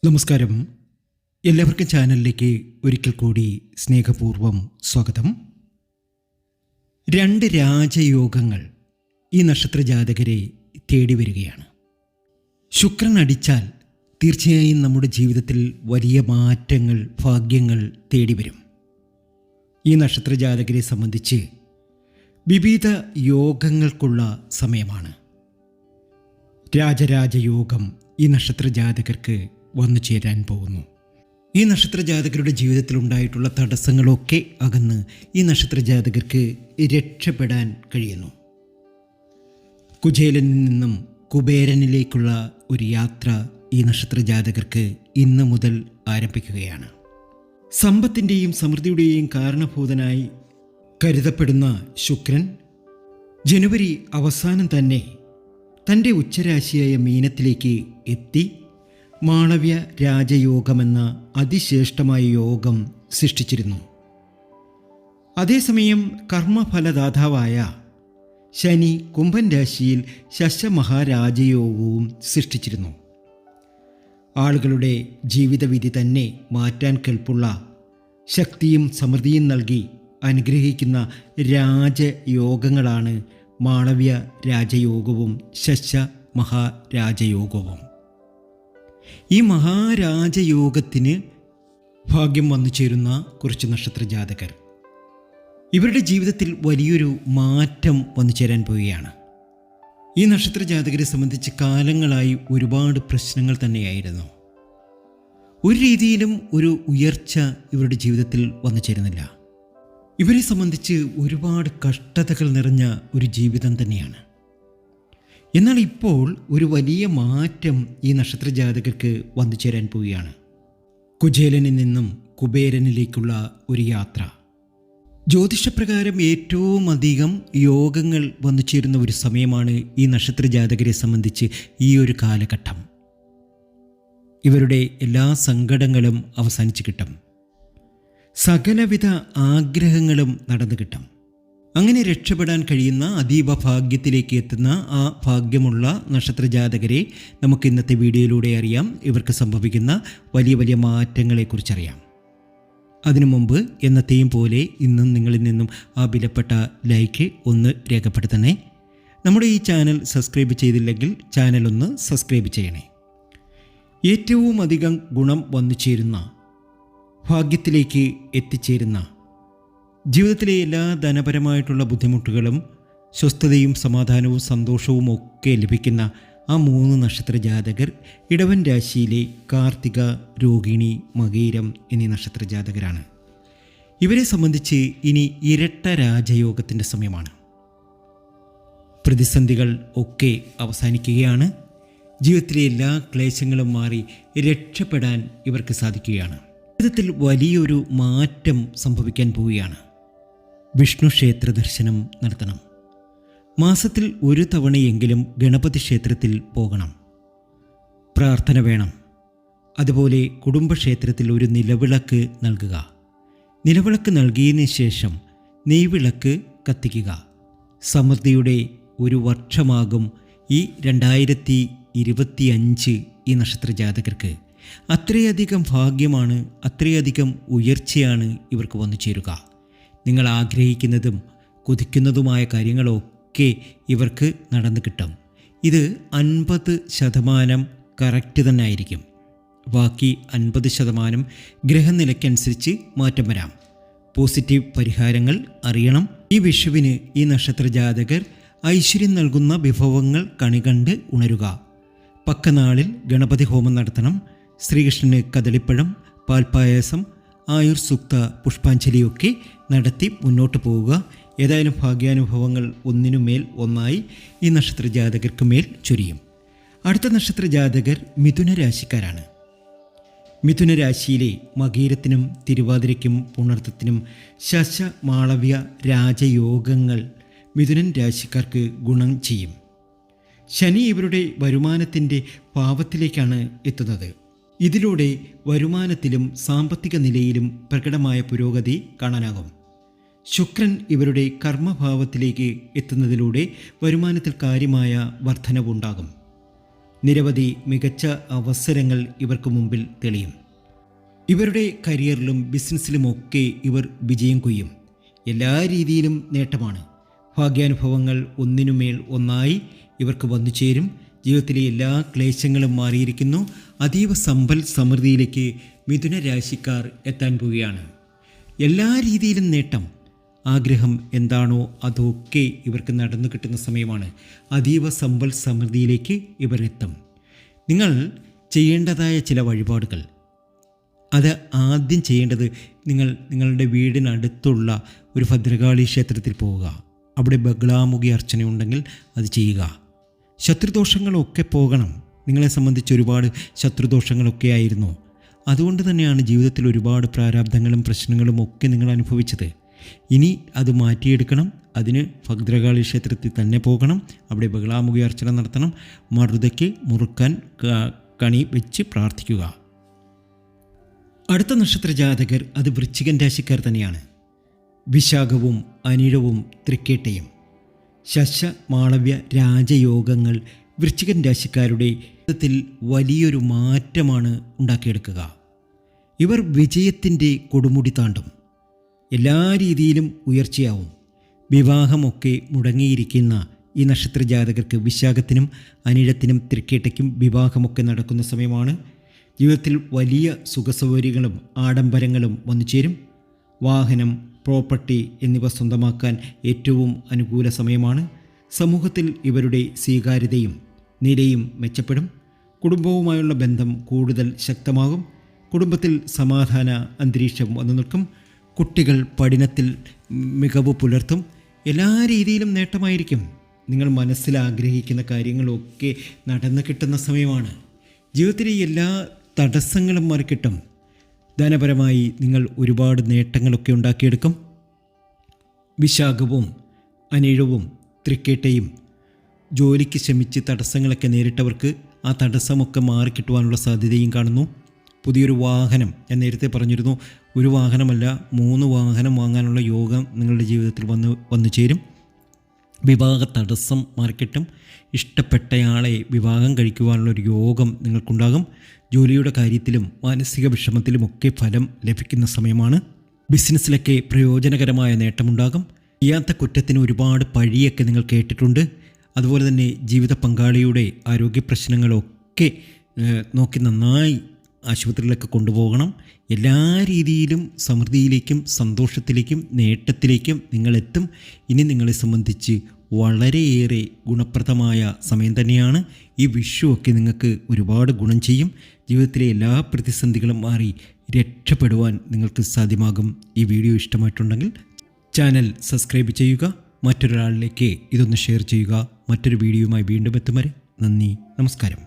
നമസ്കാരം. എല്ലാവർക്കും ചാനലിലേക്ക് ഒരിക്കൽ കൂടി സ്നേഹപൂർവ്വം സ്വാഗതം. 2 രാജയോഗങ്ങൾ ഈ നക്ഷത്രജാതകരെ തേടി വരികയാണ്. ശുക്രൻ അടിച്ചാൽ തീർച്ചയായും നമ്മുടെ ജീവിതത്തിൽ വലിയ മാറ്റങ്ങൾ, ഭാഗ്യങ്ങൾ തേടി വരും. ഈ നക്ഷത്രജാതകരെ സംബന്ധിച്ച് വിവിധ യോഗങ്ങൾക്കുള്ള സമയമാണ്. രാജരാജയോഗം ഈ നക്ഷത്രജാതകർക്ക് വന്നു ചേരാൻ പോകുന്നു. ഈ നക്ഷത്രജാതകരുടെ ജീവിതത്തിൽ ഉണ്ടായിട്ടുള്ള തടസ്സങ്ങളൊക്കെ അകന്ന് ഈ നക്ഷത്രജാതകർക്ക് രക്ഷപ്പെടാൻ കഴിയുന്നു. കുചേലനിൽ നിന്നും കുബേരനിലേക്കുള്ള ഒരു യാത്ര ഈ നക്ഷത്രജാതകർക്ക് ഇന്ന് മുതൽ ആരംഭിക്കുകയാണ്. സമ്പത്തിൻ്റെയും സമൃദ്ധിയുടെയും കാരണഭൂതനായി കരുതപ്പെടുന്ന ശുക്രൻ ജനുവരി അവസാനം തന്നെ തൻ്റെ ഉച്ചരാശിയായ മീനത്തിലേക്ക് എത്തി മാളവ്യ രാജയോഗമെന്ന അതിശ്രേഷ്ഠമായ യോഗം സൃഷ്ടിച്ചിരുന്നു. അതേസമയം കർമ്മഫലദാതാവായ ശനി കുംഭൻ രാശിയിൽ ശശമഹാരാജയോഗവും സൃഷ്ടിച്ചിരുന്നു. ആളുകളുടെ ജീവിതവിധി തന്നെ മാറ്റാൻ കെൽപ്പുള്ള ശക്തിയും സമൃദ്ധിയും നൽകി അനുഗ്രഹിക്കുന്ന രാജയോഗങ്ങളാണ് മാളവ്യ രാജയോഗവും ശശമഹാരാജയോഗവും. ഈ മഹാരാജയോഗത്തിന് ഭാഗ്യം വന്നു ചേരുന്ന കുറച്ച് നക്ഷത്രജാതകർ, ഇവരുടെ ജീവിതത്തിൽ വലിയൊരു മാറ്റം വന്നു ചേരാൻ പോവുകയാണ്. ഈ നക്ഷത്രജാതകരെ സംബന്ധിച്ച് കാലങ്ങളായി ഒരുപാട് പ്രശ്നങ്ങൾ തന്നെയായിരുന്നു. ഒരു രീതിയിലും ഒരു ഉയർച്ച ഇവരുടെ ജീവിതത്തിൽ വന്നു ചേരുന്നില്ല. ഇവരെ സംബന്ധിച്ച് ഒരുപാട് കഷ്ടതകൾ നിറഞ്ഞ ഒരു ജീവിതം തന്നെയാണ്. എന്നാൽ ഇപ്പോൾ ഒരു വലിയ മാറ്റം ഈ നക്ഷത്രജാതകർക്ക് വന്നു ചേരാൻ പോവുകയാണ്. കുചേലനിൽ നിന്നും കുബേരനിലേക്കുള്ള ഒരു യാത്ര. ജ്യോതിഷപ്രകാരം ഏറ്റവും അധികം യോഗങ്ങൾ വന്നു ചേരുന്ന ഒരു സമയമാണ് ഈ നക്ഷത്രജാതകരെ സംബന്ധിച്ച് ഈ ഒരു കാലഘട്ടം. ഇവരുടെ എല്ലാ സങ്കടങ്ങളും അവസാനിച്ച് കിട്ടും. സകലവിധ ആഗ്രഹങ്ങളും നടന്നു കിട്ടും. അങ്ങനെ രക്ഷപ്പെടാൻ കഴിയുന്ന അതീവ ഭാഗ്യത്തിലേക്ക് എത്തുന്ന ആ ഭാഗ്യമുള്ള നക്ഷത്രജാതകരെ നമുക്ക് ഇന്നത്തെ വീഡിയോയിലൂടെ അറിയാം. ഇവർക്ക് സംഭവിക്കുന്ന വലിയ വലിയ മാറ്റങ്ങളെക്കുറിച്ചറിയാം. അതിനു മുമ്പ് എന്നത്തെയും പോലെ ഇന്നും നിങ്ങളിൽ നിന്നും ആ വിലപ്പെട്ട ലൈക്ക് ഒന്ന് രേഖപ്പെടുത്തണേ. നമ്മുടെ ഈ ചാനൽ സബ്സ്ക്രൈബ് ചെയ്തില്ലെങ്കിൽ ചാനൽ ഒന്ന് സബ്സ്ക്രൈബ് ചെയ്യണേ. ഏറ്റവും അധികം ഗുണം വന്നു ചേരുന്ന, ഭാഗ്യത്തിലേക്ക് എത്തിച്ചേരുന്ന, ജീവിതത്തിലെ എല്ലാ ധനപരമായിട്ടുള്ള ബുദ്ധിമുട്ടുകളും സ്വസ്ഥതയും സമാധാനവും സന്തോഷവും ഒക്കെ ലഭിക്കുന്ന ആ 3 നക്ഷത്രജാതകർ ഇടവൻ രാശിയിലെ കാർത്തിക, രോഹിണി, മകീരം എന്നീ നക്ഷത്രജാതകരാണ്. ഇവരെ സംബന്ധിച്ച് ഇനി ഇരട്ട രാജയോഗത്തിൻ്റെ സമയമാണ്. പ്രതിസന്ധികൾ ഒക്കെ അവസാനിക്കുകയാണ്. ജീവിതത്തിലെ എല്ലാ ക്ലേശങ്ങളും മാറി രക്ഷപ്പെടാൻ ഇവർക്ക് സാധിക്കുകയാണ്. ജീവിതത്തിൽ വലിയൊരു മാറ്റം സംഭവിക്കാൻ പോവുകയാണ്. വിഷ്ണു ക്ഷേത്ര ദർശനം നടത്തണം. മാസത്തിൽ ഒരു തവണയെങ്കിലും ഗണപതി ക്ഷേത്രത്തിൽ പോകണം. പ്രാർത്ഥന വേണം. അതുപോലെ കുടുംബക്ഷേത്രത്തിൽ ഒരു നിലവിളക്ക് നൽകുക. നിലവിളക്ക് നൽകിയതിന് ശേഷം നെയ്വിളക്ക് കത്തിക്കുക. സമൃദ്ധിയുടെ ഒരു വർഷമാകും ഈ 2025 ഈ നക്ഷത്രജാതകർക്ക്. അത്രയധികം ഭാഗ്യമാണ്, അത്രയധികം ഉയർച്ചയാണ് ഇവർക്ക് വന്നു ചേരുക. നിങ്ങൾ ആഗ്രഹിക്കുന്നതും കൊതിക്കുന്നതുമായ കാര്യങ്ങളൊക്കെ ഇവർക്ക് നടന്നു കിട്ടും. ഇത് 50% കറക്റ്റ് തന്നെ ആയിരിക്കും. ബാക്കി 50% ഗ്രഹനിലയ്ക്കനുസരിച്ച് മാറ്റം വരാം. പോസിറ്റീവ് പരിഹാരങ്ങൾ അറിയണം. ഈ വിഷുവിന് ഈ നക്ഷത്രജാതകർ ഐശ്വര്യം നൽകുന്ന വിഭവങ്ങൾ കണികണ്ട് ഉണരുക. പക്കനാളിൽ ഗണപതി ഹോമം നടത്തണം. ശ്രീകൃഷ്ണന് കദളിപ്പഴം, പാൽപ്പായസം, ആയുർ സൂക്ത പുഷ്പാഞ്ജലിയൊക്കെ നടത്തി മുന്നോട്ട് പോവുക. ഏതായാലും ഭാഗ്യാനുഭവങ്ങൾ ഒന്നിനുമേൽ ഒന്നായി ഈ നക്ഷത്രജാതകർക്ക് മേൽ ചൊരിയും. അടുത്ത നക്ഷത്രജാതകർ മിഥുന രാശിക്കാരാണ്. മിഥുന രാശിയിലെ മകീരത്തിനും തിരുവാതിരയ്ക്കും പുണർത്തത്തിനും ശശമാളവ്യ രാജയോഗങ്ങൾ മിഥുനൻ രാശിക്കാർക്ക് ഗുണം ചെയ്യും. ശനി ഇവരുടെ വരുമാനത്തിൻ്റെ പാവത്തിലേക്കാണ് എത്തുന്നത്. ഇതിലൂടെ വരുമാനത്തിലും സാമ്പത്തിക നിലയിലും പ്രകടമായ പുരോഗതി കാണാനാകും. ശുക്രൻ ഇവരുടെ കർമ്മഭാവത്തിലേക്ക് എത്തുന്നതിലൂടെ വരുമാനത്തിൽ കാര്യമായ വർധനവുണ്ടാകും. നിരവധി മികച്ച അവസരങ്ങൾ ഇവർക്ക് മുമ്പിൽ തെളിയും. ഇവരുടെ കരിയറിലും ബിസിനസ്സിലുമൊക്കെ ഇവർ വിജയം കൊയ്യും. എല്ലാ രീതിയിലും നേട്ടമാണ്. ഭാഗ്യാനുഭവങ്ങൾ ഒന്നിനുമേൽ ഒന്നായി ഇവർക്ക് വന്നു ചേരും. ജീവിതത്തിലെ എല്ലാ ക്ലേശങ്ങളും മാറിയിരിക്കുന്നു. അതീവ സമ്പൽ സമൃദ്ധിയിലേക്ക് മിഥുന രാശിക്കാർ എത്താൻ പോവുകയാണ്. എല്ലാ രീതിയിലും നേട്ടം. ആഗ്രഹം എന്താണോ അതൊക്കെ ഇവർക്ക് നടന്നു കിട്ടുന്ന സമയമാണ്. അതീവ സമ്പൽ സമൃദ്ധിയിലേക്ക് ഇവർ എത്തും. നിങ്ങൾ ചെയ്യേണ്ടതായ ചില വഴിപാടുകൾ, അത് ആദ്യം ചെയ്യേണ്ടത് നിങ്ങളുടെ വീടിനടുത്തുള്ള ഒരു ഭദ്രകാളി ക്ഷേത്രത്തിൽ പോവുക. അവിടെ ബഗ്ലാമുഖി അർച്ചന ഉണ്ടെങ്കിൽ അത് ചെയ്യുക. ശത്രുദോഷങ്ങളൊക്കെ പോകണം. നിങ്ങളെ സംബന്ധിച്ച് ഒരുപാട് ശത്രുദോഷങ്ങളൊക്കെ ആയിരുന്നു. അതുകൊണ്ട് തന്നെയാണ് ജീവിതത്തിൽ ഒരുപാട് പ്രാരാബ്ധങ്ങളും പ്രശ്നങ്ങളും ഒക്കെ നിങ്ങൾ അനുഭവിച്ചത്. ഇനി അത് മാറ്റിയെടുക്കണം. അതിന് ഭദ്രകാളി ക്ഷേത്രത്തിൽ തന്നെ പോകണം. അവിടെ ബഗ്ലാമുഖി അർച്ചന നടത്തണം. മറുതയ്ക്ക് മുറുക്കാൻ കണി വെച്ച് പ്രാർത്ഥിക്കുക. അടുത്ത നക്ഷത്ര ജാതകർ അത് വൃശ്ചികൻ രാശിക്കാർ തന്നെയാണ്. വിശാഖവും അനിഴവും തൃക്കേട്ടയും. ശശ മാളവ്യ രാജയോഗങ്ങൾ വൃശ്ചികൻ രാശിക്കാരുടെ ജീവിതത്തിൽ വലിയൊരു മാറ്റമാണ് ഉണ്ടാക്കിയെടുക്കുക. ഇവർ വിജയത്തിൻ്റെ കൊടുമുടി താണ്ടും. എല്ലാ രീതിയിലും ഉയർച്ചയാവും. വിവാഹമൊക്കെ മുടങ്ങിയിരിക്കുന്ന ഈ നക്ഷത്ര ജാതകർക്ക് വിശാഖത്തിനും അനിഴത്തിനും തൃക്കേട്ടയ്ക്കും വിവാഹമൊക്കെ നടക്കുന്ന സമയമാണ്. ജീവിതത്തിൽ വലിയ സുഖസൗകര്യങ്ങളും ആഡംബരങ്ങളും വന്നു ചേരും. വാഹനം, പ്രോപ്പർട്ടി എന്നിവ സ്വന്തമാക്കാൻ ഏറ്റവും അനുകൂല സമയമാണ്. സമൂഹത്തിൽ ഇവരുടെ സ്വീകാര്യതയും നിലയും മെച്ചപ്പെടും. കുടുംബവുമായുള്ള ബന്ധം കൂടുതൽ ശക്തമാകും. കുടുംബത്തിൽ സമാധാന അന്തരീക്ഷം വന്നു നിൽക്കും. കുട്ടികൾ പഠനത്തിൽ മികവ് പുലർത്തും. എല്ലാ രീതിയിലും നേട്ടമായിരിക്കും. നിങ്ങൾ മനസ്സിൽ ആഗ്രഹിക്കുന്ന കാര്യങ്ങളൊക്കെ നടന്നു കിട്ടുന്ന സമയമാണ്. ജീവിതത്തിലെ എല്ലാ തടസ്സങ്ങളും മറിക്കിട്ടും. ധനപരമായി നിങ്ങൾ ഒരുപാട് നേട്ടങ്ങളൊക്കെ ഉണ്ടാക്കിയെടുക്കും. വിശാഖവും അനിഴവും തൃക്കേട്ടയും ജോലിക്ക് ശ്രമിച്ച് തടസ്സങ്ങളൊക്കെ നേരിട്ടവർക്ക് ആ തടസ്സമൊക്കെ മാറിക്കിട്ടുവാനുള്ള സാധ്യതയും കാണുന്നു. പുതിയൊരു വാഹനം, ഞാൻ നേരത്തെ പറഞ്ഞിരുന്നു, ഒരു വാഹനമല്ല 3 വാഹനം വാങ്ങാനുള്ള യോഗം നിങ്ങളുടെ ജീവിതത്തിൽ വന്നു ചേരും. വിവാഹ തടസ്സം മാറിക്കിട്ടും. ഇഷ്ടപ്പെട്ടയാളെ വിവാഹം കഴിക്കുവാനുള്ളൊരു യോഗം നിങ്ങൾക്കുണ്ടാകും. ജോലിയുടെ കാര്യത്തിലും മാനസിക വിഷമത്തിലുമൊക്കെ ഫലം ലഭിക്കുന്ന സമയമാണ്. ബിസിനസ്സിലൊക്കെ പ്രയോജനകരമായ നേട്ടമുണ്ടാകും. ചെയ്യാത്ത കുറ്റത്തിന് ഒരുപാട് പഴിയൊക്കെ നിങ്ങൾ കേട്ടിട്ടുണ്ട്. അതുപോലെ തന്നെ ജീവിത പങ്കാളിയുടെ ആരോഗ്യ പ്രശ്നങ്ങളൊക്കെ നോക്കി നന്നായി ആശുപത്രിയിലൊക്കെ കൊണ്ടുപോകണം. എല്ലാ രീതിയിലും സമൃദ്ധിയിലേക്കും സന്തോഷത്തിലേക്കും നേട്ടത്തിലേക്കും നിങ്ങളെത്തും. ഇനി നിങ്ങളെ സംബന്ധിച്ച് വളരെയേറെ ഗുണപ്രദമായ സമയം തന്നെയാണ്. ഈ വിഷുവൊക്കെ നിങ്ങൾക്ക് ഒരുപാട് ഗുണം ചെയ്യും. ജീവിതത്തിലെ എല്ലാ പ്രതിസന്ധികളും മാറി രക്ഷപ്പെടുവാൻ നിങ്ങൾക്ക് സാധ്യമാകും. ഈ വീഡിയോ ഇഷ്ടമായിട്ടുണ്ടെങ്കിൽ ചാനൽ സബ്സ്ക്രൈബ് ചെയ്യുക. മറ്റൊരാളിലേക്ക് ഇതൊന്ന് ഷെയർ ചെയ്യുക. മറ്റൊരു വീഡിയോയുമായി വീണ്ടും എത്തും വരെ നന്ദി, നമസ്കാരം.